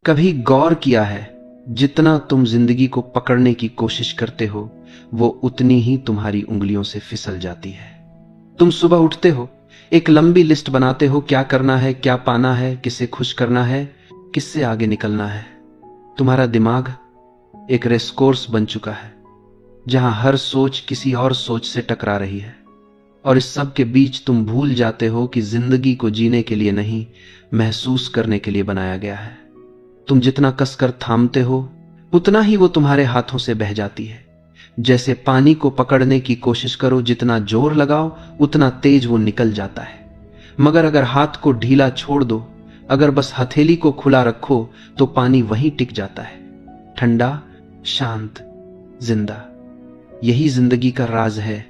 कभी गौर किया है, जितना तुम जिंदगी को पकड़ने की कोशिश करते हो वो उतनी ही तुम्हारी उंगलियों से फिसल जाती है। तुम सुबह उठते हो, एक लंबी लिस्ट बनाते हो, क्या करना है, क्या पाना है, किसे खुश करना है, किससे आगे निकलना है। तुम्हारा दिमाग एक रेस कोर्स बन चुका है जहां हर सोच किसी और सोच से टकरा रही है। और इस सब के बीच तुम भूल जाते हो कि जिंदगी को जीने के लिए नहीं, महसूस करने के लिए बनाया गया है। तुम जितना कसकर थामते हो उतना ही वो तुम्हारे हाथों से बह जाती है। जैसे पानी को पकड़ने की कोशिश करो, जितना जोर लगाओ उतना तेज वो निकल जाता है। मगर अगर हाथ को ढीला छोड़ दो, अगर बस हथेली को खुला रखो, तो पानी वहीं टिक जाता है, ठंडा, शांत, जिंदा। यही जिंदगी का राज है।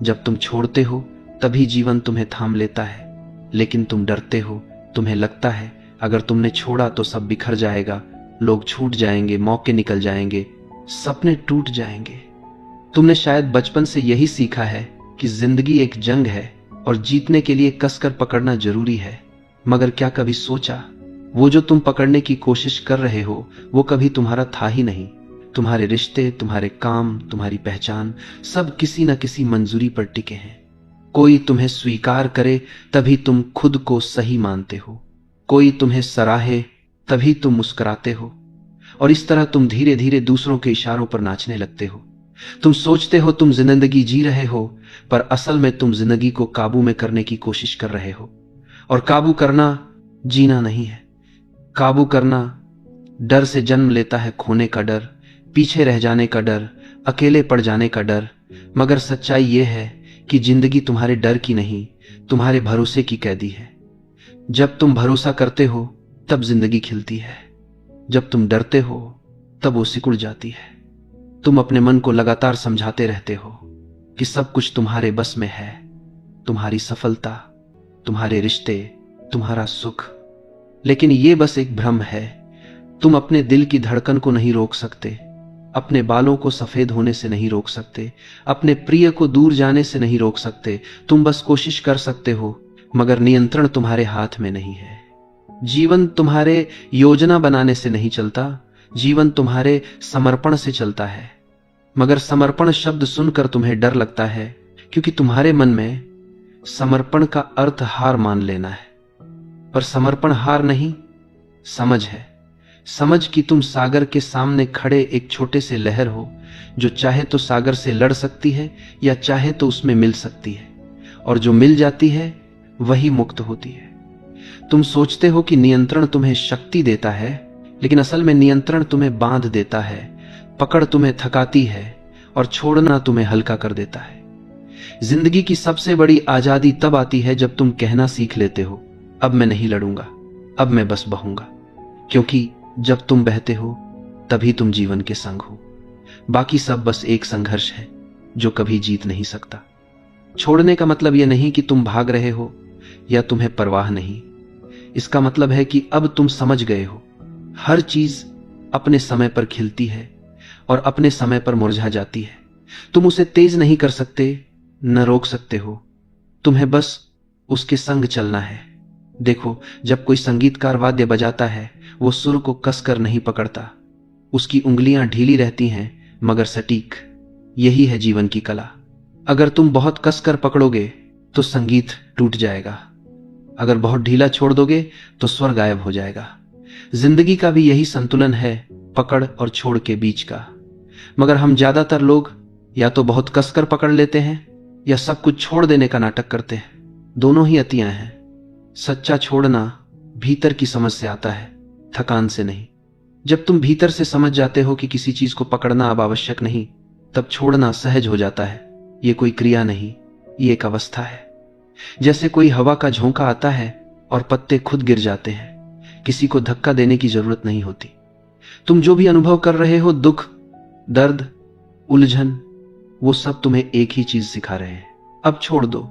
जब तुम छोड़ते हो तभी जीवन तुम्हें थाम लेता है। लेकिन तुम डरते हो, तुम्हें लगता है अगर तुमने छोड़ा तो सब बिखर जाएगा, लोग छूट जाएंगे, मौके निकल जाएंगे, सपने टूट जाएंगे। तुमने शायद बचपन से यही सीखा है कि जिंदगी एक जंग है और जीतने के लिए कसकर पकड़ना जरूरी है। मगर क्या कभी सोचा, वो जो तुम पकड़ने की कोशिश कर रहे हो वो कभी तुम्हारा था ही नहीं। तुम्हारे रिश्ते, तुम्हारे काम, तुम्हारी पहचान, सब किसी न किसी मंजूरी पर टिके हैं। कोई तुम्हें स्वीकार करे तभी तुम खुद को सही मानते हो, कोई तुम्हें सराहे तभी तुम मुस्कुराते हो। और इस तरह तुम धीरे धीरे दूसरों के इशारों पर नाचने लगते हो। तुम सोचते हो तुम जिंदगी जी रहे हो, पर असल में तुम जिंदगी को काबू में करने की कोशिश कर रहे हो। और काबू करना जीना नहीं है। काबू करना डर से जन्म लेता है, खोने का डर, पीछे रह जाने का डर, अकेले पड़ जाने का डर। मगर सच्चाई यह है कि जिंदगी तुम्हारे डर की नहीं, तुम्हारे भरोसे की कैदी है। जब तुम भरोसा करते हो तब जिंदगी खिलती है, जब तुम डरते हो तब वो सिकुड़ जाती है। तुम अपने मन को लगातार समझाते रहते हो कि सब कुछ तुम्हारे बस में है, तुम्हारी सफलता, तुम्हारे रिश्ते, तुम्हारा सुख। लेकिन ये बस एक भ्रम है। तुम अपने दिल की धड़कन को नहीं रोक सकते, अपने बालों को सफेद होने से नहीं रोक सकते, अपने प्रिय को दूर जाने से नहीं रोक सकते। तुम बस कोशिश कर सकते हो, मगर नियंत्रण तुम्हारे हाथ में नहीं है। जीवन तुम्हारे योजना बनाने से नहीं चलता, जीवन तुम्हारे समर्पण से चलता है। मगर समर्पण शब्द सुनकर तुम्हें डर लगता है, क्योंकि तुम्हारे मन में समर्पण का अर्थ हार मान लेना है। पर समर्पण हार नहीं, समझ है। समझ कि तुम सागर के सामने खड़े एक छोटे से लहर हो, जो चाहे तो सागर से लड़ सकती है या चाहे तो उसमें मिल सकती है। और जो मिल जाती है वही मुक्त होती है। तुम सोचते हो कि नियंत्रण तुम्हें शक्ति देता है, लेकिन असल में नियंत्रण तुम्हें बांध देता है। पकड़ तुम्हें थकाती है और छोड़ना तुम्हें हल्का कर देता है। जिंदगी की सबसे बड़ी आजादी तब आती है जब तुम कहना सीख लेते हो, अब मैं नहीं लड़ूंगा, अब मैं बस बहूंगा। क्योंकि जब तुम बहते हो तभी तुम जीवन के संग हो। बाकी सब बस एक संघर्ष है जो कभी जीत नहीं सकता। छोड़ने का मतलब यह नहीं कि तुम भाग रहे हो या तुम्हें परवाह नहीं। इसका मतलब है कि अब तुम समझ गए हो, हर चीज अपने समय पर खिलती है और अपने समय पर मुरझा जाती है। तुम उसे तेज नहीं कर सकते, न रोक सकते हो, तुम्हें बस उसके संग चलना है। देखो, जब कोई संगीतकार वाद्य बजाता है वो सुर को कसकर नहीं पकड़ता, उसकी उंगलियां ढीली रहती हैं मगर सटीक। यही है जीवन की कला। अगर तुम बहुत कसकर पकड़ोगे तो संगीत टूट जाएगा, अगर बहुत ढीला छोड़ दोगे तो स्वर गायब हो जाएगा। जिंदगी का भी यही संतुलन है, पकड़ और छोड़ के बीच का। मगर हम ज्यादातर लोग या तो बहुत कसकर पकड़ लेते हैं या सब कुछ छोड़ देने का नाटक करते हैं। दोनों ही अतियां हैं। सच्चा छोड़ना भीतर की समझ से आता है, थकान से नहीं। जब तुम भीतर से समझ जाते हो कि किसी चीज को पकड़ना अब आवश्यक नहीं, तब छोड़ना सहज हो जाता है। ये कोई क्रिया नहीं, ये एक अवस्था है। जैसे कोई हवा का झोंका आता है और पत्ते खुद गिर जाते हैं, किसी को धक्का देने की जरूरत नहीं होती। तुम जो भी अनुभव कर रहे हो, दुख, दर्द, उलझन, वो सब तुम्हें एक ही चीज सिखा रहे हैं, अब छोड़ दो।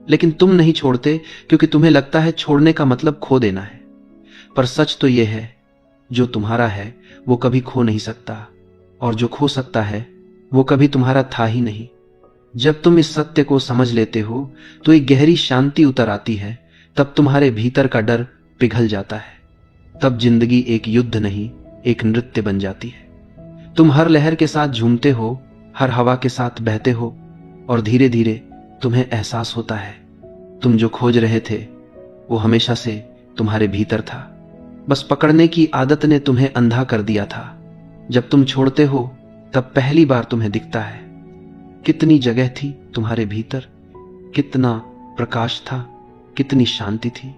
लेकिन तुम नहीं छोड़ते क्योंकि तुम्हें लगता है छोड़ने का मतलब खो देना है। पर सच तो यह है, जो तुम्हारा है वो कभी खो नहीं सकता, और जो खो सकता है वो कभी तुम्हारा था ही नहीं। जब तुम इस सत्य को समझ लेते हो तो एक गहरी शांति उतर आती है। तब तुम्हारे भीतर का डर पिघल जाता है। तब जिंदगी एक युद्ध नहीं, एक नृत्य बन जाती है। तुम हर लहर के साथ झूमते हो, हर हवा के साथ बहते हो, और धीरे धीरे तुम्हें एहसास होता है तुम जो खोज रहे थे वो हमेशा से तुम्हारे भीतर था। बस पकड़ने की आदत ने तुम्हें अंधा कर दिया था। जब तुम छोड़ते हो तब पहली बार तुम्हें दिखता है कितनी जगह थी तुम्हारे भीतर, कितना प्रकाश था, कितनी शांति थी।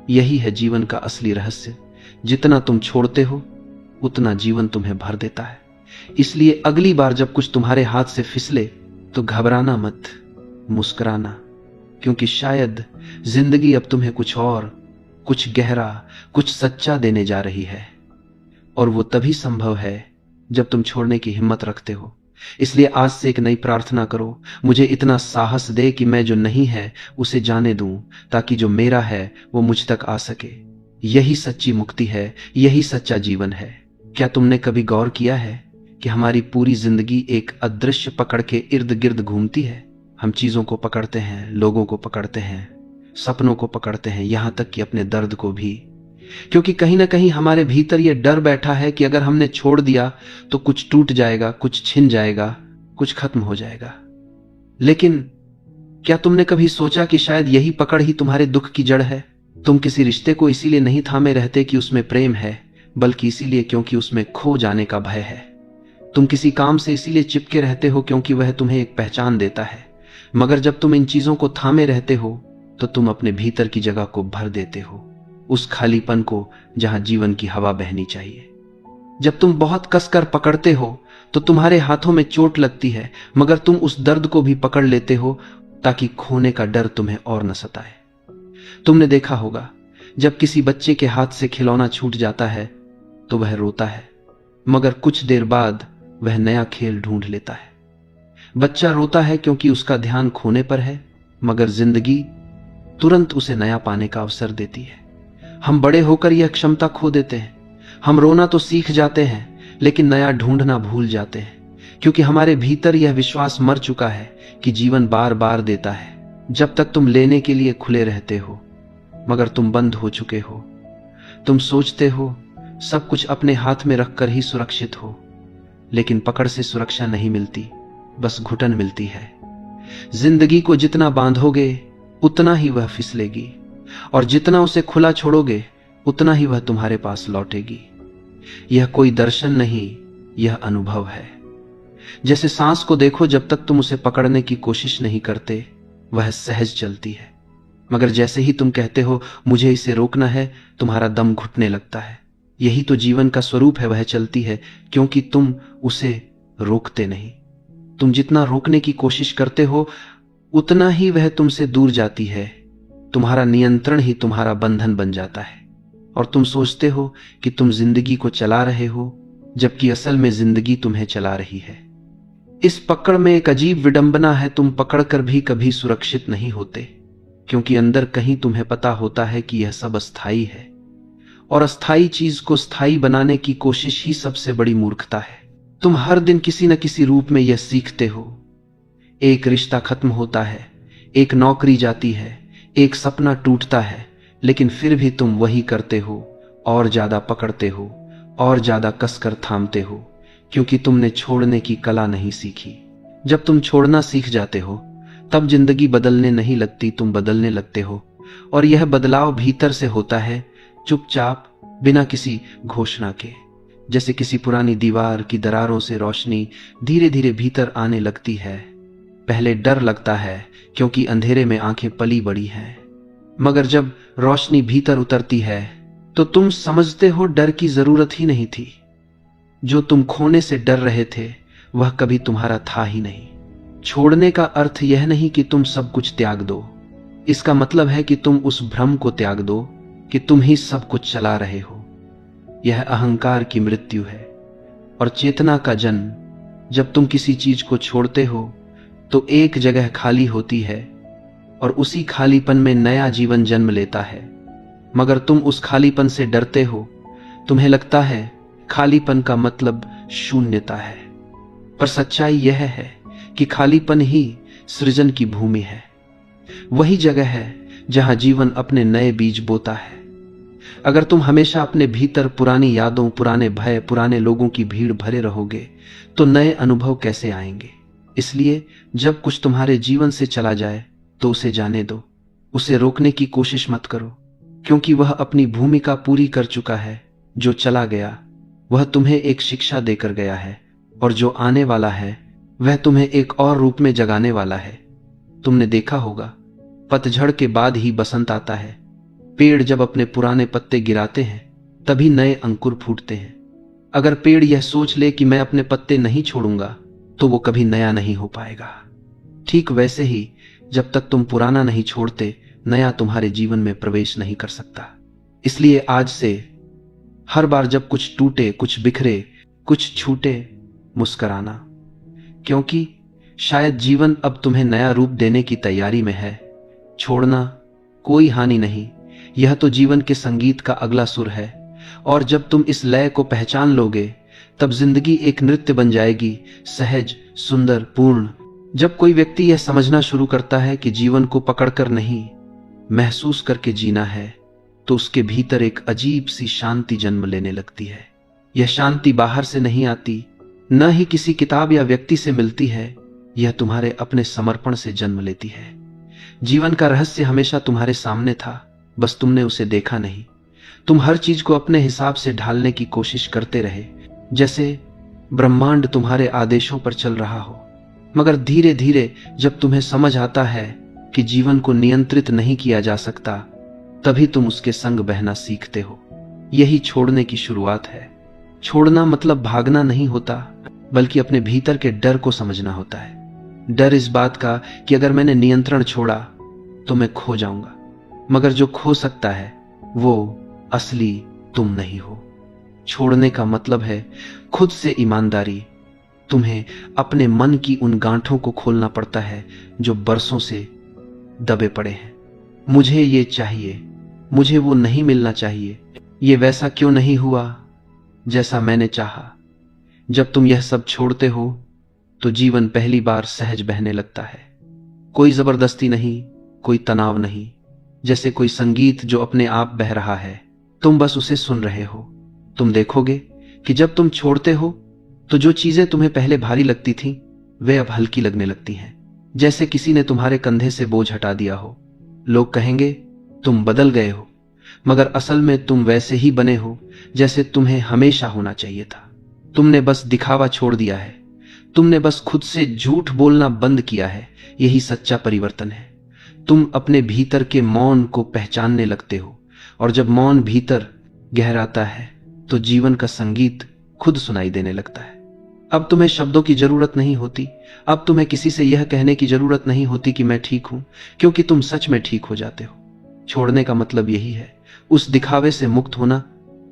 यही है जीवन का असली रहस्य। जितना तुम छोड़ते हो उतना जीवन तुम्हें भर देता है। इसलिए अगली बार जब कुछ तुम्हारे हाथ से फिसले तो घबराना मत, मुस्कुराना, क्योंकि शायद जिंदगी अब तुम्हें कुछ और, कुछ गहरा, कुछ सच्चा देने जा रही है। और वो तभी संभव है जब तुम छोड़ने की हिम्मत रखते हो। इसलिए आज से एक नई प्रार्थना करो, मुझे इतना साहस दे कि मैं जो नहीं है उसे जाने दूं, ताकि जो मेरा है वो मुझ तक आ सके। यही सच्ची मुक्ति है, यही सच्चा जीवन है। क्या तुमने कभी गौर किया है कि हमारी पूरी जिंदगी एक अदृश्य पकड़ के इर्द गिर्द घूमती है? हम चीजों को पकड़ते हैं, लोगों को पकड़ते हैं, सपनों को पकड़ते हैं, यहां तक कि अपने दर्द को भी, क्योंकि कहीं ना कहीं हमारे भीतर यह डर बैठा है कि अगर हमने छोड़ दिया तो कुछ टूट जाएगा, कुछ छिन जाएगा, कुछ खत्म हो जाएगा। लेकिन क्या तुमने कभी सोचा कि शायद यही पकड़ ही तुम्हारे दुख की जड़ है? तुम किसी रिश्ते को इसीलिए नहीं थामे रहते कि उसमें प्रेम है, बल्कि इसीलिए क्योंकि उसमें खो जाने का भय है। तुम किसी काम से इसीलिए चिपके रहते हो क्योंकि वह तुम्हें एक पहचान देता है। मगर जब तुम इन चीजों को थामे रहते हो तो तुम अपने भीतर की जगह को भर देते हो, उस खालीपन को जहां जीवन की हवा बहनी चाहिए। जब तुम बहुत कसकर पकड़ते हो तो तुम्हारे हाथों में चोट लगती है, मगर तुम उस दर्द को भी पकड़ लेते हो ताकि खोने का डर तुम्हें और न सताए। तुमने देखा होगा जब किसी बच्चे के हाथ से खिलौना छूट जाता है तो वह रोता है, मगर कुछ देर बाद वह नया खेल ढूंढ लेता है। बच्चा रोता है क्योंकि उसका ध्यान खोने पर है, मगर जिंदगी तुरंत उसे नया पाने का अवसर देती है। हम बड़े होकर यह क्षमता खो देते हैं। हम रोना तो सीख जाते हैं लेकिन नया ढूंढना भूल जाते हैं, क्योंकि हमारे भीतर यह विश्वास मर चुका है कि जीवन बार बार देता है जब तक तुम लेने के लिए खुले रहते हो। मगर तुम बंद हो चुके हो। तुम सोचते हो सब कुछ अपने हाथ में रखकर ही सुरक्षित हो, लेकिन पकड़ से सुरक्षा नहीं मिलती, बस घुटन मिलती है। जिंदगी को जितना बांधोगे उतना ही वह फिसलेगी, और जितना उसे खुला छोड़ोगे उतना ही वह तुम्हारे पास लौटेगी। यह कोई दर्शन नहीं, यह अनुभव है। जैसे सांस को देखो, जब तक तुम उसे पकड़ने की कोशिश नहीं करते वह सहज चलती है, मगर जैसे ही तुम कहते हो मुझे इसे रोकना है, तुम्हारा दम घुटने लगता है। यही तो जीवन का स्वरूप है, वह चलती है क्योंकि तुम उसे रोकते नहीं। तुम जितना रोकने की कोशिश करते हो उतना ही वह तुमसे दूर जाती है। तुम्हारा नियंत्रण ही तुम्हारा बंधन बन जाता है, और तुम सोचते हो कि तुम जिंदगी को चला रहे हो, जबकि असल में जिंदगी तुम्हें चला रही है। इस पकड़ में एक अजीब विडंबना है, तुम पकड़कर भी कभी सुरक्षित नहीं होते, क्योंकि अंदर कहीं तुम्हें पता होता है कि यह सब अस्थाई है, और अस्थाई चीज को स्थायी बनाने की कोशिश ही सबसे बड़ी मूर्खता है। तुम हर दिन किसी न किसी रूप में यह सीखते हो। एक रिश्ता खत्म होता है, एक नौकरी जाती है, एक सपना टूटता है, लेकिन फिर भी तुम वही करते हो, और ज्यादा पकड़ते हो, और ज्यादा कसकर थामते हो, क्योंकि तुमने छोड़ने की कला नहीं सीखी। जब तुम छोड़ना सीख जाते हो तब जिंदगी बदलने नहीं लगती, तुम बदलने लगते हो, और यह बदलाव भीतर से होता है, चुपचाप, बिना किसी घोषणा के। जैसे किसी पुरानी दीवार की दरारों से रोशनी धीरे धीरे भीतर आने लगती है। पहले डर लगता है क्योंकि अंधेरे में आंखें पली बड़ी हैं, मगर जब रोशनी भीतर उतरती है तो तुम समझते हो डर की जरूरत ही नहीं थी। जो तुम खोने से डर रहे थे वह कभी तुम्हारा था ही नहीं। छोड़ने का अर्थ यह नहीं कि तुम सब कुछ त्याग दो, इसका मतलब है कि तुम उस भ्रम को त्याग दो कि तुम ही सब कुछ चला रहे हो। यह अहंकार की मृत्यु है, और चेतना का जन्म। जब तुम किसी चीज को छोड़ते हो तो एक जगह खाली होती है, और उसी खालीपन में नया जीवन जन्म लेता है। मगर तुम उस खालीपन से डरते हो। तुम्हें लगता है खालीपन का मतलब शून्यता है, पर सच्चाई यह है कि खालीपन ही सृजन की भूमि है। वही जगह है जहां जीवन अपने नए बीज बोता है। अगर तुम हमेशा अपने भीतर पुरानी यादों, पुराने भय, पुराने लोगों की भीड़ भरे रहोगे तो नए अनुभव कैसे आएंगे? इसलिए जब कुछ तुम्हारे जीवन से चला जाए तो उसे जाने दो, उसे रोकने की कोशिश मत करो, क्योंकि वह अपनी भूमिका पूरी कर चुका है। जो चला गया वह तुम्हें एक शिक्षा देकर गया है, और जो आने वाला है वह तुम्हें एक और रूप में जगाने वाला है। तुमने देखा होगा, पतझड़ के बाद ही बसंत आता है। पेड़ जब अपने पुराने पत्ते गिराते हैं तभी नए अंकुर फूटते हैं। अगर पेड़ यह सोच ले कि मैं अपने पत्ते नहीं छोड़ूंगा तो वो कभी नया नहीं हो पाएगा। ठीक वैसे ही जब तक तुम पुराना नहीं छोड़ते, नया तुम्हारे जीवन में प्रवेश नहीं कर सकता। इसलिए आज से हर बार जब कुछ टूटे, कुछ बिखरे, कुछ छूटे, मुस्कराना, क्योंकि शायद जीवन अब तुम्हें नया रूप देने की तैयारी में है। छोड़ना कोई हानि नहीं, यह तो जीवन के संगीत का अगला सुर है। और जब तुम इस लय को पहचान लोगे तब जिंदगी एक नृत्य बन जाएगी, सहज, सुंदर, पूर्ण। जब कोई व्यक्ति यह समझना शुरू करता है कि जीवन को पकड़कर नहीं, महसूस करके जीना है, तो उसके भीतर एक अजीब सी शांति जन्म लेने लगती है। यह शांति बाहर से नहीं आती, न ही किसी किताब या व्यक्ति से मिलती है, यह तुम्हारे अपने समर्पण से जन्म लेती है। जीवन का रहस्य हमेशा तुम्हारे सामने था, बस तुमने उसे देखा नहीं। तुम हर चीज को अपने हिसाब से ढालने की कोशिश करते रहे, जैसे ब्रह्मांड तुम्हारे आदेशों पर चल रहा हो। मगर धीरे धीरे जब तुम्हें समझ आता है कि जीवन को नियंत्रित नहीं किया जा सकता, तभी तुम उसके संग बहना सीखते हो। यही छोड़ने की शुरुआत है। छोड़ना मतलब भागना नहीं होता, बल्कि अपने भीतर के डर को समझना होता है। डर इस बात का कि अगर मैंने नियंत्रण छोड़ा तो मैं खो जाऊंगा। मगर जो खो सकता है वो असली तुम नहीं हो। छोड़ने का मतलब है खुद से ईमानदारी। तुम्हें अपने मन की उन गांठों को खोलना पड़ता है जो बरसों से दबे पड़े हैं। मुझे ये चाहिए, मुझे वो नहीं मिलना चाहिए, ये वैसा क्यों नहीं हुआ जैसा मैंने चाहा। जब तुम यह सब छोड़ते हो तो जीवन पहली बार सहज बहने लगता है। कोई जबरदस्ती नहीं, कोई तनाव नहीं, जैसे कोई संगीत जो अपने आप बह रहा है, तुम बस उसे सुन रहे हो। तुम देखोगे कि जब तुम छोड़ते हो तो जो चीजें तुम्हें पहले भारी लगती थीं, वे अब हल्की लगने लगती हैं, जैसे किसी ने तुम्हारे कंधे से बोझ हटा दिया हो। लोग कहेंगे तुम बदल गए हो, मगर असल में तुम वैसे ही बने हो जैसे तुम्हें हमेशा होना चाहिए था। तुमने बस दिखावा छोड़ दिया है, तुमने बस खुद से झूठ बोलना बंद किया है। यही सच्चा परिवर्तन है। तुम अपने भीतर के मौन को पहचानने लगते हो, और जब मौन भीतर गहराता है तो जीवन का संगीत खुद सुनाई देने लगता है। अब तुम्हें शब्दों की जरूरत नहीं होती, अब तुम्हें किसी से यह कहने की जरूरत नहीं होती कि मैं ठीक हूं, क्योंकि तुम सच में ठीक हो जाते हो। छोड़ने का मतलब यही है, उस दिखावे से मुक्त होना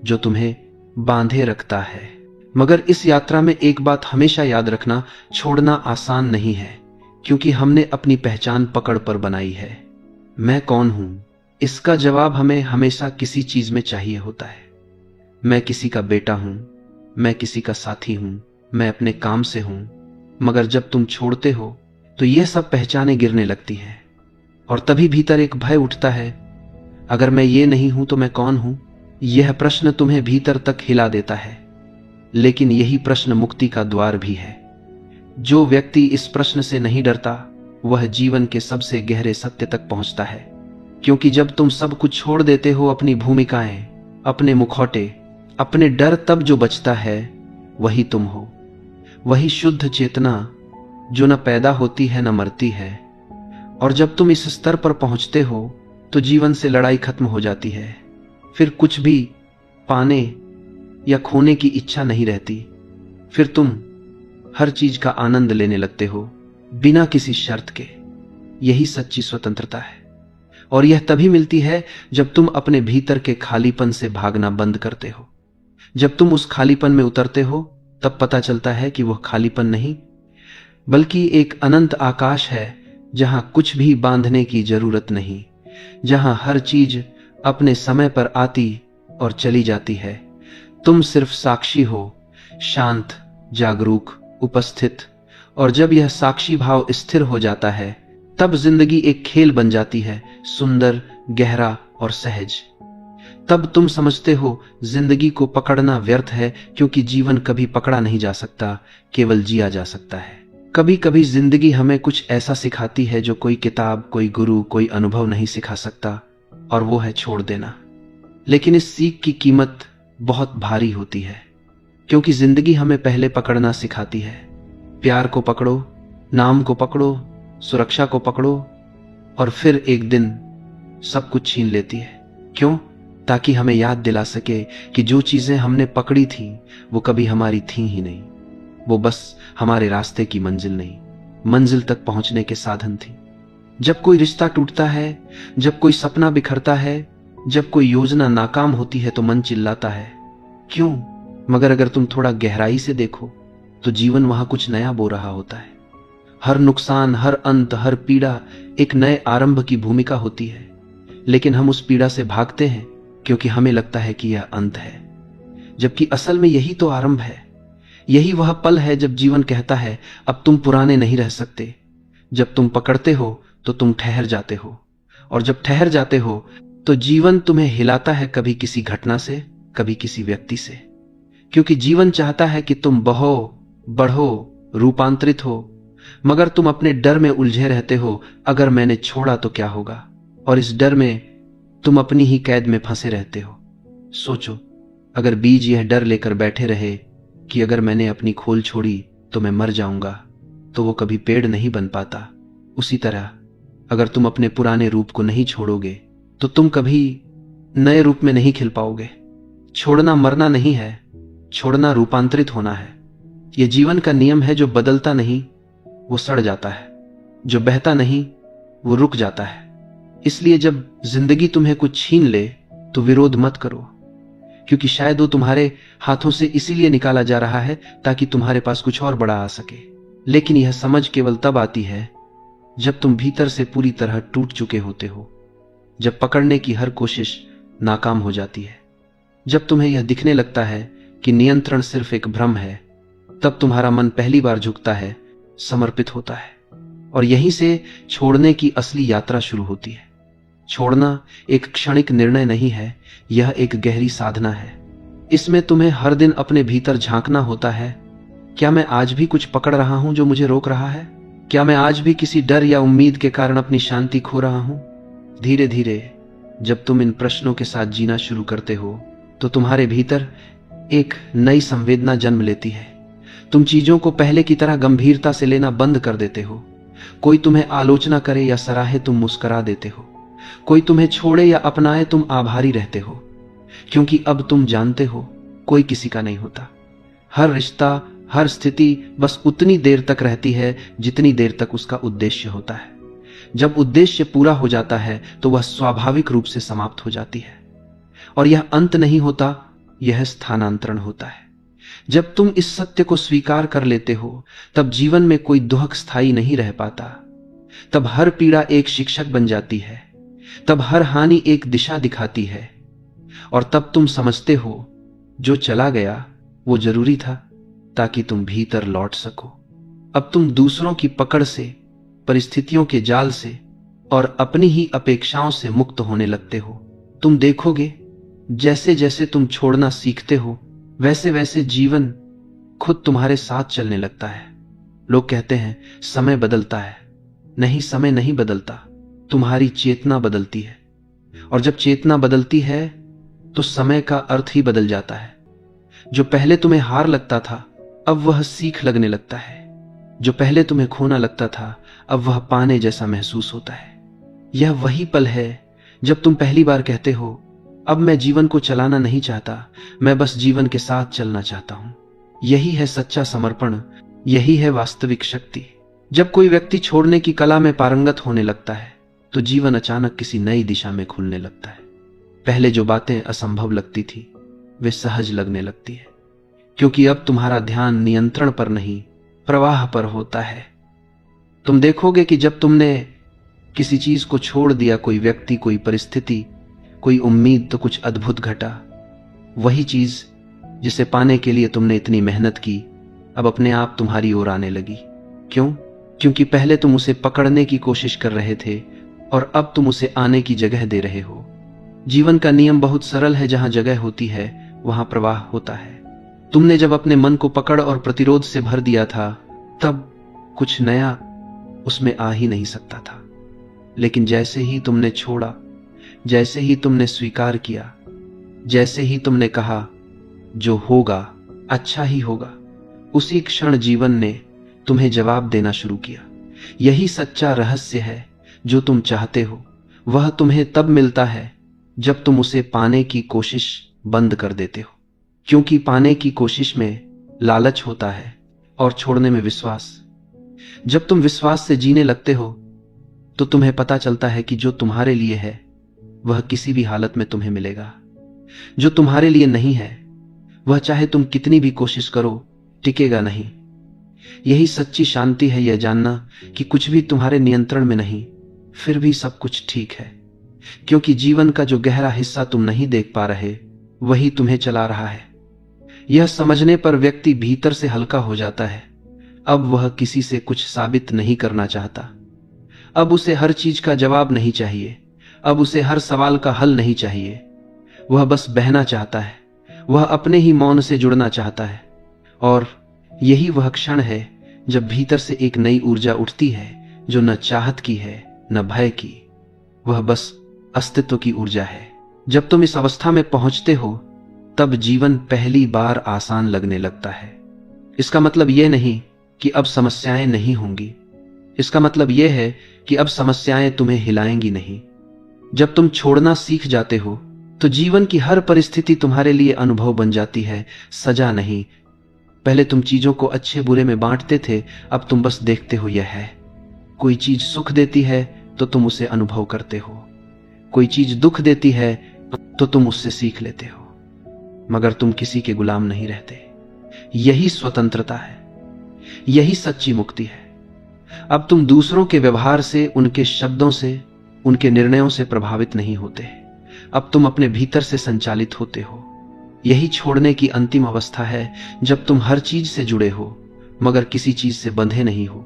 जो तुम्हें बांधे रखता है। मगर इस यात्रा में एक बात हमेशा याद रखना, छोड़ना आसान नहीं है, क्योंकि हमने अपनी पहचान पकड़ पर बनाई है। मैं कौन हूं, इसका जवाब हमें हमेशा किसी चीज में चाहिए होता है। मैं किसी का बेटा हूं, मैं किसी का साथी हूं, मैं अपने काम से हूं। मगर जब तुम छोड़ते हो तो यह सब पहचानें गिरने लगती हैं, और तभी भीतर एक भय उठता है, अगर मैं ये नहीं हूं तो मैं कौन हूं? यह प्रश्न तुम्हें भीतर तक हिला देता है। लेकिन यही प्रश्न मुक्ति का द्वार भी है। जो व्यक्ति इस प्रश्न से नहीं डरता, वह जीवन के सबसे गहरे सत्य तक पहुंचता है। क्योंकि जब तुम सब कुछ छोड़ देते हो, अपनी भूमिकाएं, अपने मुखौटे, अपने डर, तब जो बचता है वही तुम हो। वही शुद्ध चेतना जो न पैदा होती है न मरती है। और जब तुम इस स्तर पर पहुंचते हो तो जीवन से लड़ाई खत्म हो जाती है। फिर कुछ भी पाने या खोने की इच्छा नहीं रहती। फिर तुम हर चीज का आनंद लेने लगते हो बिना किसी शर्त के। यही सच्ची स्वतंत्रता है, और यह तभी मिलती है जब तुम अपने भीतर के खालीपन से भागना बंद करते हो। जब तुम उस खालीपन में उतरते हो तब पता चलता है कि वह खालीपन नहीं, बल्कि एक अनंत आकाश है, जहां कुछ भी बांधने की जरूरत नहीं, जहां हर चीज अपने समय पर आती और चली जाती है। तुम सिर्फ साक्षी हो, शांत, जागरूक, उपस्थित। और जब यह साक्षी भाव स्थिर हो जाता है तब जिंदगी एक खेल बन जाती है, सुंदर, गहरा और सहज। तब तुम समझते हो जिंदगी को पकड़ना व्यर्थ है, क्योंकि जीवन कभी पकड़ा नहीं जा सकता, केवल जिया जा सकता है। कभी कभी जिंदगी हमें कुछ ऐसा सिखाती है जो कोई किताब, कोई गुरु, कोई अनुभव नहीं सिखा सकता, और वो है छोड़ देना। लेकिन इस सीख की कीमत बहुत भारी होती है, क्योंकि जिंदगी हमें पहले पकड़ना सिखाती है। प्यार को पकड़ो, नाम को पकड़ो, सुरक्षा को पकड़ो, और फिर एक दिन सब कुछ छीन लेती है। क्यों? ताकि हमें याद दिला सके कि जो चीजें हमने पकड़ी थी वो कभी हमारी थी ही नहीं, वो बस हमारे रास्ते की मंजिल नहीं, मंजिल तक पहुंचने के साधन थी। जब कोई रिश्ता टूटता है, जब कोई सपना बिखरता है, जब कोई योजना नाकाम होती है तो मन चिल्लाता है क्यों? मगर अगर तुम थोड़ा गहराई से देखो तो जीवन वहां कुछ नया बो रहा होता है। हर नुकसान, हर अंत, हर पीड़ा एक नए आरंभ की भूमिका होती है। लेकिन हम उस पीड़ा से भागते हैं क्योंकि हमें लगता है कि यह अंत है, जबकि असल में यही तो आरंभ है। यही वह पल है जब जीवन कहता है अब तुम पुराने नहीं रह सकते। जब तुम पकड़ते हो तो तुम ठहर जाते हो, और जब ठहर जाते हो तो जीवन तुम्हें हिलाता है, कभी किसी घटना से, कभी किसी व्यक्ति से। क्योंकि जीवन चाहता है कि तुम बहो, बढ़ो, रूपांतरित हो, मगर तुम अपने डर में उलझे रहते हो, अगर मैंने छोड़ा तो क्या होगा, और इस डर में तुम अपनी ही कैद में फंसे रहते हो। सोचो, अगर बीज यह डर लेकर बैठे रहे कि अगर मैंने अपनी खोल छोड़ी तो मैं मर जाऊंगा, तो वो कभी पेड़ नहीं बन पाता। उसी तरह अगर तुम अपने पुराने रूप को नहीं छोड़ोगे तो तुम कभी नए रूप में नहीं खिल पाओगे। छोड़ना मरना नहीं है, छोड़ना रूपांतरित होना है। यह जीवन का नियम है, जो बदलता नहीं वो सड़ जाता है, जो बहता नहीं वो रुक जाता है। इसलिए जब जिंदगी तुम्हें कुछ छीन ले तो विरोध मत करो, क्योंकि शायद वो तुम्हारे हाथों से इसीलिए निकाला जा रहा है ताकि तुम्हारे पास कुछ और बड़ा आ सके। लेकिन यह समझ केवल तब आती है जब तुम भीतर से पूरी तरह टूट चुके होते हो, जब पकड़ने की हर कोशिश नाकाम हो जाती है, जब तुम्हें यह दिखने लगता है कि नियंत्रण सिर्फ एक भ्रम है, तब तुम्हारा मन पहली बार झुकता है, समर्पित होता है, और यहीं से छोड़ने की असली यात्रा शुरू होती है। छोड़ना एक क्षणिक निर्णय नहीं है, यह एक गहरी साधना है। इसमें तुम्हें हर दिन अपने भीतर झांकना होता है, क्या मैं आज भी कुछ पकड़ रहा हूं जो मुझे रोक रहा है? क्या मैं आज भी किसी डर या उम्मीद के कारण अपनी शांति खो रहा हूं? धीरे धीरे जब तुम इन प्रश्नों के साथ जीना शुरू करते हो तो तुम्हारे भीतर एक नई संवेदना जन्म लेती है। तुम चीजों को पहले की तरह गंभीरता से लेना बंद कर देते हो। कोई तुम्हें आलोचना करे या सराहे, तुम मुस्कुरा देते हो। कोई तुम्हें छोड़े या अपनाए, तुम आभारी रहते हो, क्योंकि अब तुम जानते हो कोई किसी का नहीं होता। हर रिश्ता, हर स्थिति बस उतनी देर तक रहती है जितनी देर तक उसका उद्देश्य होता है। जब उद्देश्य पूरा हो जाता है तो वह स्वाभाविक रूप से समाप्त हो जाती है, और यह अंत नहीं होता, यह स्थानांतरण होता है। जब तुम इस सत्य को स्वीकार कर लेते हो तब जीवन में कोई दुख स्थायी नहीं रह पाता। तब हर पीड़ा एक शिक्षक बन जाती है, तब हर हानि एक दिशा दिखाती है, और तब तुम समझते हो जो चला गया वो जरूरी था ताकि तुम भीतर लौट सको। अब तुम दूसरों की पकड़ से, परिस्थितियों के जाल से और अपनी ही अपेक्षाओं से मुक्त होने लगते हो। तुम देखोगे जैसे जैसे तुम छोड़ना सीखते हो वैसे वैसे जीवन खुद तुम्हारे साथ चलने लगता है। लोग कहते हैं समय बदलता है, नहीं, समय नहीं बदलता, तुम्हारी चेतना बदलती है, और जब चेतना बदलती है तो समय का अर्थ ही बदल जाता है। जो पहले तुम्हें हार लगता था अब वह सीख लगने लगता है, जो पहले तुम्हें खोना लगता था अब वह पाने जैसा महसूस होता है। यह वही पल है जब तुम पहली बार कहते हो अब मैं जीवन को चलाना नहीं चाहता, मैं बस जीवन के साथ चलना चाहता हूं। यही है सच्चा समर्पण, यही है वास्तविक शक्ति। जब कोई व्यक्ति छोड़ने की कला में पारंगत होने लगता है तो जीवन अचानक किसी नई दिशा में खुलने लगता है। पहले जो बातें असंभव लगती थी वे सहज लगने लगती है, क्योंकि अब तुम्हारा ध्यान नियंत्रण पर नहीं, प्रवाह पर होता है। तुम देखोगे कि जब तुमने किसी चीज को छोड़ दिया, कोई व्यक्ति, कोई परिस्थिति, कोई उम्मीद, तो कुछ अद्भुत घटा। वही चीज जिसे पाने के लिए तुमने इतनी मेहनत की अब अपने आप तुम्हारी ओर आने लगी। क्यों? क्योंकि पहले तुम उसे पकड़ने की कोशिश कर रहे थे और अब तुम उसे आने की जगह दे रहे हो। जीवन का नियम बहुत सरल है, जहां जगह होती है वहां प्रवाह होता है। तुमने जब अपने मन को पकड़ और प्रतिरोध से भर दिया था, तब कुछ नया उसमें आ ही नहीं सकता था। लेकिन जैसे ही तुमने छोड़ा, जैसे ही तुमने स्वीकार किया, जैसे ही तुमने कहा जो होगा अच्छा ही होगा, उसी क्षण जीवन ने तुम्हें जवाब देना शुरू किया। यही सच्चा रहस्य है। जो तुम चाहते हो वह तुम्हें तब मिलता है जब तुम उसे पाने की कोशिश बंद कर देते हो। क्योंकि पाने की कोशिश में लालच होता है और छोड़ने में विश्वास। जब तुम विश्वास से जीने लगते हो तो तुम्हें पता चलता है कि जो तुम्हारे लिए है वह किसी भी हालत में तुम्हें मिलेगा। जो तुम्हारे लिए नहीं है वह चाहे तुम कितनी भी कोशिश करो टिकेगा नहीं। यही सच्ची शांति है, यह जानना कि कुछ भी तुम्हारे नियंत्रण में नहीं, फिर भी सब कुछ ठीक है। क्योंकि जीवन का जो गहरा हिस्सा तुम नहीं देख पा रहे वही तुम्हें चला रहा है। यह समझने पर व्यक्ति भीतर से हल्का हो जाता है। अब वह किसी से कुछ साबित नहीं करना चाहता। अब उसे हर चीज का जवाब नहीं चाहिए। अब उसे हर सवाल का हल नहीं चाहिए। वह बस बहना चाहता है। वह अपने ही मौन से जुड़ना चाहता है। और यही वह क्षण है जब भीतर से एक नई ऊर्जा उठती है, जो न चाहत की है न भय की, वह बस अस्तित्व की ऊर्जा है। जब तुम इस अवस्था में पहुंचते हो तब जीवन पहली बार आसान लगने लगता है। इसका मतलब यह नहीं कि अब समस्याएं नहीं होंगी। इसका मतलब यह है कि अब समस्याएं तुम्हें हिलाएंगी नहीं। जब तुम छोड़ना सीख जाते हो तो जीवन की हर परिस्थिति तुम्हारे लिए अनुभव बन जाती है, सजा नहीं। पहले तुम चीजों को अच्छे बुरे में बांटते थे, अब तुम बस देखते हो। यह है, कोई चीज सुख देती है तो तुम उसे अनुभव करते हो, कोई चीज दुख देती है तो तुम उससे सीख लेते हो, मगर तुम किसी के गुलाम नहीं रहते। यही स्वतंत्रता है, यही सच्ची मुक्ति है। अब तुम दूसरों के व्यवहार से, उनके शब्दों से, उनके निर्णयों से प्रभावित नहीं होते। अब तुम अपने भीतर से संचालित होते हो। यही छोड़ने की अंतिम अवस्था है, जब तुम हर चीज से जुड़े हो मगर किसी चीज से बंधे नहीं हो।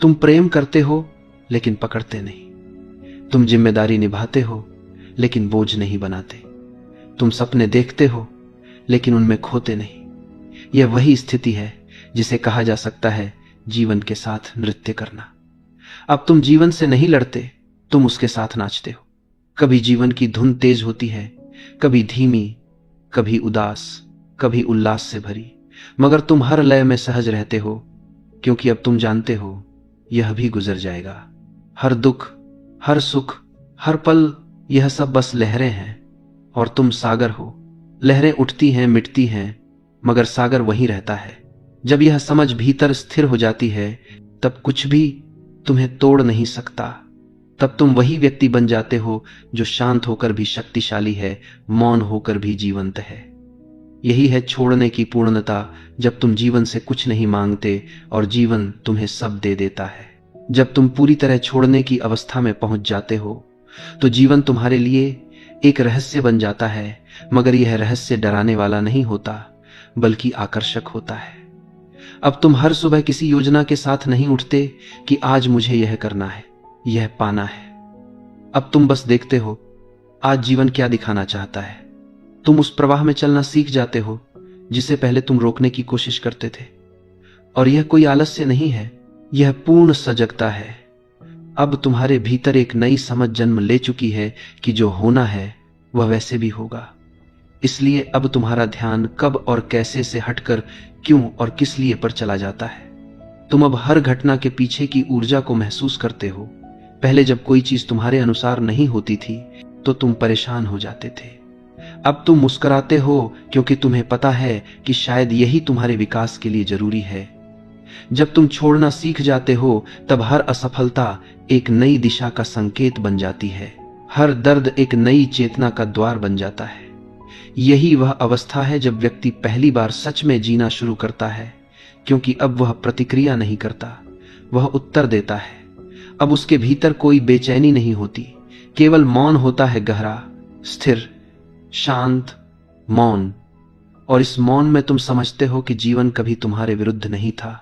तुम प्रेम करते हो लेकिन पकड़ते नहीं। तुम जिम्मेदारी निभाते हो लेकिन बोझ नहीं बनाते। तुम सपने देखते हो लेकिन उनमें खोते नहीं। यह वही स्थिति है जिसे कहा जा सकता है जीवन के साथ नृत्य करना। अब तुम जीवन से नहीं लड़ते, तुम उसके साथ नाचते हो। कभी जीवन की धुन तेज होती है, कभी धीमी, कभी उदास, कभी उल्लास से भरी, मगर तुम हर लय में सहज रहते हो, क्योंकि अब तुम जानते हो यह भी गुजर जाएगा। हर दुख, हर सुख, हर पल, यह सब बस लहरें हैं और तुम सागर हो। लहरें उठती हैं, मिटती हैं, मगर सागर वहीं रहता है। जब यह समझ भीतर स्थिर हो जाती है तब कुछ भी तुम्हें तोड़ नहीं सकता। तब तुम वही व्यक्ति बन जाते हो जो शांत होकर भी शक्तिशाली है, मौन होकर भी जीवंत है। यही है छोड़ने की पूर्णता, जब तुम जीवन से कुछ नहीं मांगते और जीवन तुम्हें सब दे देता है। जब तुम पूरी तरह छोड़ने की अवस्था में पहुंच जाते हो तो जीवन तुम्हारे लिए एक रहस्य बन जाता है, मगर यह रहस्य डराने वाला नहीं होता बल्कि आकर्षक होता है। अब तुम हर सुबह किसी योजना के साथ नहीं उठते कि आज मुझे यह करना है, यह पाना है। अब तुम बस देखते हो आज जीवन क्या दिखाना चाहता है। तुम उस प्रवाह में चलना सीख जाते हो जिसे पहले तुम रोकने की कोशिश करते थे। और यह कोई आलस्य नहीं है, यह पूर्ण सजगता है। अब तुम्हारे भीतर एक नई समझ जन्म ले चुकी है कि जो होना है वह वैसे भी होगा। इसलिए अब तुम्हारा ध्यान कब और कैसे से हटकर क्यों और किस लिए पर चला जाता है। तुम अब हर घटना के पीछे की ऊर्जा को महसूस करते हो। पहले जब कोई चीज तुम्हारे अनुसार नहीं होती थी तो तुम परेशान हो जाते थे। अब तुम मुस्कुराते हो क्योंकि तुम्हें पता है कि शायद यही तुम्हारे विकास के लिए जरूरी है। जब तुम छोड़ना सीख जाते हो तब हर असफलता एक नई दिशा का संकेत बन जाती है। हर दर्द एक नई चेतना का द्वार बन जाता है। यही वह अवस्था है जब व्यक्ति पहली बार सच में जीना शुरू करता है, क्योंकि अब वह प्रतिक्रिया नहीं करता, वह उत्तर देता है। अब उसके भीतर कोई बेचैनी नहीं होती, केवल मौन होता है, गहरा, स्थिर, शांत मौन। और इस मौन में तुम समझते हो कि जीवन कभी तुम्हारे विरुद्ध नहीं था,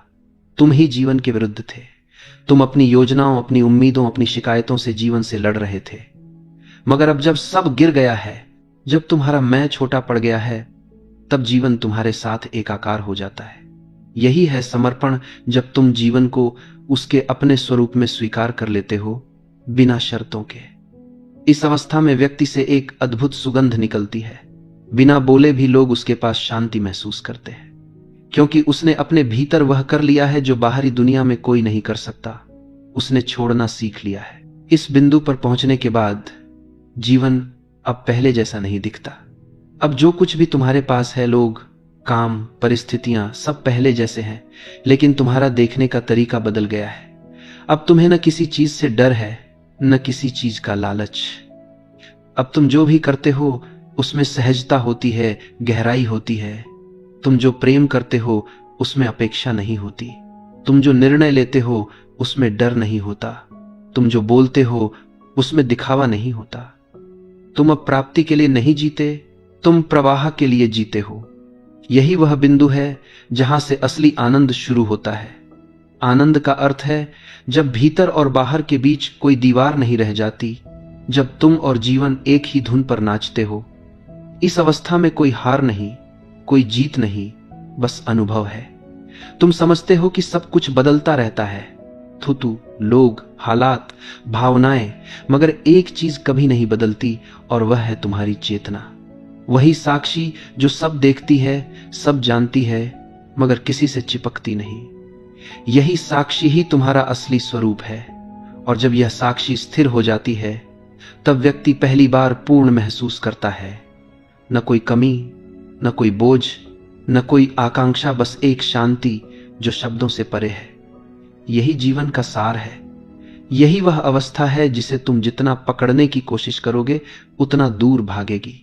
तुम ही जीवन के विरुद्ध थे। तुम अपनी योजनाओं, अपनी उम्मीदों, अपनी शिकायतों से जीवन से लड़ रहे थे। मगर अब जब सब गिर गया है, जब तुम्हारा मैं छोटा पड़ गया है, तब जीवन तुम्हारे साथ एकाकार हो जाता है। यही है समर्पण, जब तुम जीवन को उसके अपने स्वरूप में स्वीकार कर लेते हो, बिना शर्तों के। इस अवस्था में व्यक्ति से एक अद्भुत सुगंध निकलती है। बिना बोले भी लोग उसके पास शांति महसूस करते हैं, क्योंकि उसने अपने भीतर वह कर लिया है जो बाहरी दुनिया में कोई नहीं कर सकता। उसने छोड़ना सीख लिया है। इस बिंदु पर पहुंचने के बाद जीवन अब पहले जैसा नहीं दिखता। अब जो कुछ भी तुम्हारे पास है, लोग, काम, परिस्थितियां, सब पहले जैसे हैं, लेकिन तुम्हारा देखने का तरीका बदल गया है। अब तुम्हें न किसी चीज से डर है, न किसी चीज का लालच। अब तुम जो भी करते हो उसमें सहजता होती है, गहराई होती है। तुम जो प्रेम करते हो उसमें अपेक्षा नहीं होती। तुम जो निर्णय लेते हो उसमें डर नहीं होता। तुम जो बोलते हो उसमें दिखावा नहीं होता। तुम अब प्राप्ति के लिए नहीं जीते, तुम प्रवाह के लिए जीते हो। यही वह बिंदु है जहां से असली आनंद शुरू होता है। आनंद का अर्थ है जब भीतर और बाहर के बीच कोई दीवार नहीं रह जाती, जब तुम और जीवन एक ही धुन पर नाचते हो। इस अवस्था में कोई हार नहीं, कोई जीत नहीं, बस अनुभव है। तुम समझते हो कि सब कुछ बदलता रहता है, थुतु, लोग, हालात, भावनाएं, मगर एक चीज कभी नहीं बदलती, और वह है तुम्हारी चेतना। वही साक्षी जो सब देखती है, सब जानती है, मगर किसी से चिपकती नहीं। यही साक्षी ही तुम्हारा असली स्वरूप है। और जब यह साक्षी स्थिर हो जाती है, तब व्यक्ति पहली बार पूर्ण महसूस करता है। न कोई कमी, न कोई बोझ, न कोई आकांक्षा, बस एक शांति जो शब्दों से परे है। यही जीवन का सार है। यही वह अवस्था है जिसे तुम जितना पकड़ने की कोशिश करोगे उतना दूर भागेगी,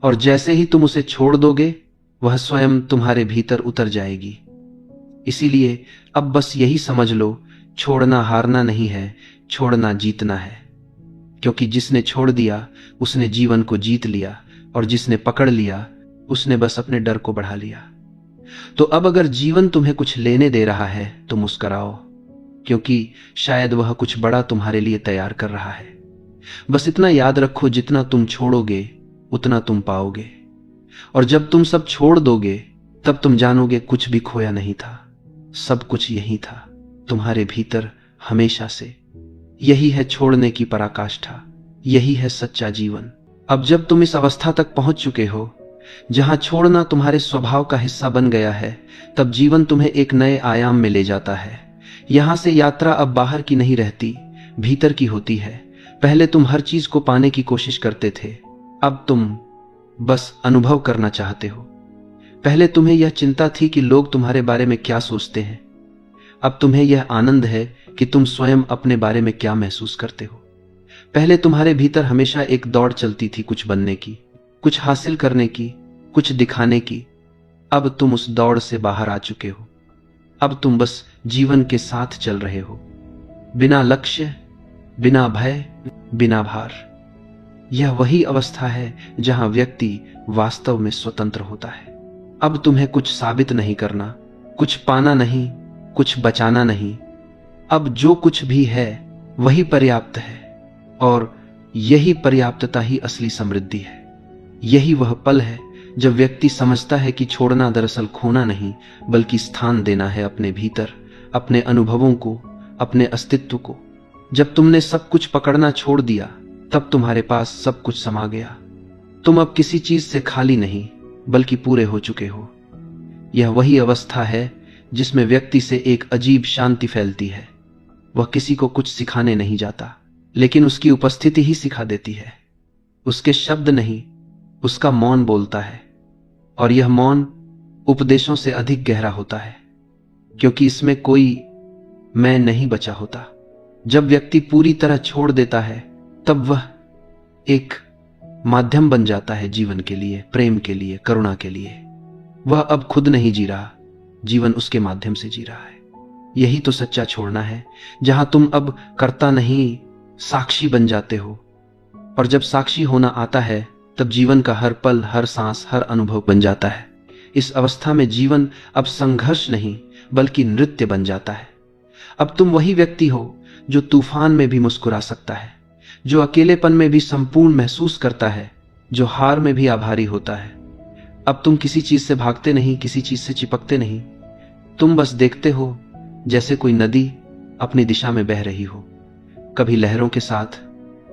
और जैसे ही तुम उसे छोड़ दोगे वह स्वयं तुम्हारे भीतर उतर जाएगी। इसीलिए अब बस यही समझ लो, छोड़ना हारना नहीं है, छोड़ना जीतना है। क्योंकि जिसने छोड़ दिया उसने जीवन को जीत लिया, और जिसने पकड़ लिया उसने बस अपने डर को बढ़ा लिया। तो अब अगर जीवन तुम्हें कुछ लेने दे रहा है तो मुस्कुराओ, क्योंकि शायद वह कुछ बड़ा तुम्हारे लिए तैयार कर रहा है। बस इतना याद रखो, जितना तुम छोड़ोगे उतना तुम पाओगे। और जब तुम सब छोड़ दोगे तब तुम जानोगे कुछ भी खोया नहीं था, सब कुछ यही था तुम्हारे भीतर हमेशा से। यही है छोड़ने की पराकाष्ठा, यही है सच्चा जीवन। अब जब तुम इस अवस्था तक पहुंच चुके हो जहां छोड़ना तुम्हारे स्वभाव का हिस्सा बन गया है, तब जीवन तुम्हें एक नए आयाम में ले जाता है। यहां से यात्रा अब बाहर की नहीं रहती, भीतर की होती है। पहले तुम हर चीज को पाने की कोशिश करते थे, अब तुम बस अनुभव करना चाहते हो। पहले तुम्हें यह चिंता थी कि लोग तुम्हारे बारे में क्या सोचते हैं, अब तुम्हें यह आनंद है कि तुम स्वयं अपने बारे में क्या महसूस करते हो। पहले तुम्हारे भीतर हमेशा एक दौड़ चलती थी, कुछ बनने की, कुछ हासिल करने की, कुछ दिखाने की। अब तुम उस दौड़ से बाहर आ चुके हो। अब तुम बस जीवन के साथ चल रहे हो, बिना लक्ष्य, बिना भय, बिना भार। यह वही अवस्था है जहां व्यक्ति वास्तव में स्वतंत्र होता है। अब तुम्हें कुछ साबित नहीं करना, कुछ पाना नहीं, कुछ बचाना नहीं। अब जो कुछ भी है वही पर्याप्त है, और यही पर्याप्तता ही असली समृद्धि है। यही वह पल है जब व्यक्ति समझता है कि छोड़ना दरअसल खोना नहीं, बल्कि स्थान देना है अपने भीतर, अपने अनुभवों को, अपने अस्तित्व को। जब तुमने सब कुछ पकड़ना छोड़ दिया तब तुम्हारे पास सब कुछ समा गया। तुम अब किसी चीज से खाली नहीं, बल्कि पूरे हो चुके हो। यह वही अवस्था है जिसमें व्यक्ति से एक अजीब शांति फैलती है। वह किसी को कुछ सिखाने नहीं जाता, लेकिन उसकी उपस्थिति ही सिखा देती है। उसके शब्द नहीं, उसका मौन बोलता है, और यह मौन उपदेशों से अधिक गहरा होता है, क्योंकि इसमें कोई मैं नहीं बचा होता। जब व्यक्ति पूरी तरह छोड़ देता है तब वह एक माध्यम बन जाता है जीवन के लिए, प्रेम के लिए, करुणा के लिए। वह अब खुद नहीं जी रहा, जीवन उसके माध्यम से जी रहा है। यही तो सच्चा छोड़ना है, जहां तुम अब कर्ता नहीं, साक्षी बन जाते हो। और जब साक्षी होना आता है तब जीवन का हर पल, हर सांस, हर अनुभव बन जाता है। इस अवस्था में जीवन अब संघर्ष नहीं बल्कि नृत्य बन जाता है। अब तुम वही व्यक्ति हो जो तूफान में भी मुस्कुरा सकता है, जो अकेलेपन में भी संपूर्ण महसूस करता है, जो हार में भी आभारी होता है। अब तुम किसी चीज से भागते नहीं, किसी चीज से चिपकते नहीं। तुम बस देखते हो, जैसे कोई नदी अपनी दिशा में बह रही हो, कभी लहरों के साथ,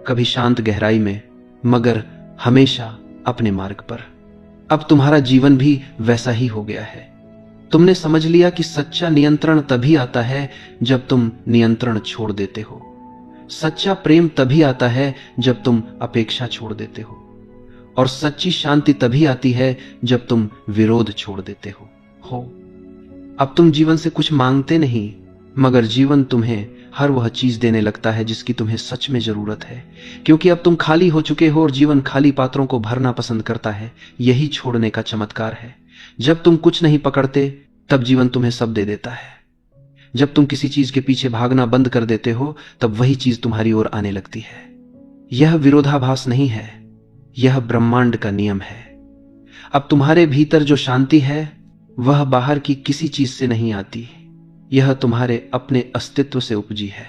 कभी शांत गहराई में, मगर हमेशा अपने मार्ग पर। अब तुम्हारा जीवन भी वैसा ही हो गया है। तुमने समझ लिया कि सच्चा नियंत्रण तभी आता है जब तुम नियंत्रण छोड़ देते हो। सच्चा प्रेम तभी आता है जब तुम अपेक्षा छोड़ देते हो, और सच्ची शांति तभी आती है जब तुम विरोध छोड़ देते हो। अब तुम जीवन से कुछ मांगते नहीं, मगर जीवन तुम्हें हर वह चीज देने लगता है जिसकी तुम्हें सच में जरूरत है, क्योंकि अब तुम खाली हो चुके हो और जीवन खाली पात्रों को भरना पसंद करता है। यही छोड़ने का चमत्कार है। जब तुम कुछ नहीं पकड़ते, तब जीवन तुम्हें सब दे देता है। जब तुम किसी चीज के पीछे भागना बंद कर देते हो, तब वही चीज तुम्हारी ओर आने लगती है। यह विरोधाभास नहीं है, यह ब्रह्मांड का नियम है। अब तुम्हारे भीतर जो शांति है, वह बाहर की किसी चीज से नहीं आती, यह तुम्हारे अपने अस्तित्व से उपजी है।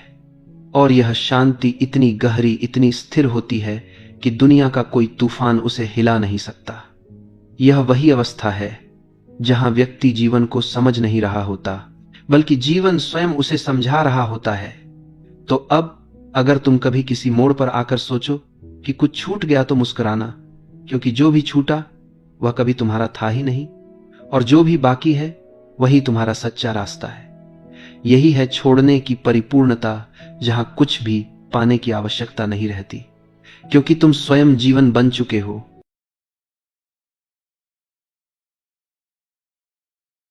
और यह शांति इतनी गहरी, इतनी स्थिर होती है कि दुनिया का कोई तूफान उसे हिला नहीं सकता। यह वही अवस्था है जहां व्यक्ति जीवन को समझ नहीं रहा होता, बल्कि जीवन स्वयं उसे समझा रहा होता है। तो अब अगर तुम कभी किसी मोड़ पर आकर सोचो कि कुछ छूट गया, तो मुस्कुराना, क्योंकि जो भी छूटा वह कभी तुम्हारा था ही नहीं, और जो भी बाकी है वही तुम्हारा सच्चा रास्ता है। यही है छोड़ने की परिपूर्णता, जहां कुछ भी पाने की आवश्यकता नहीं रहती, क्योंकि तुम स्वयं जीवन बन चुके हो।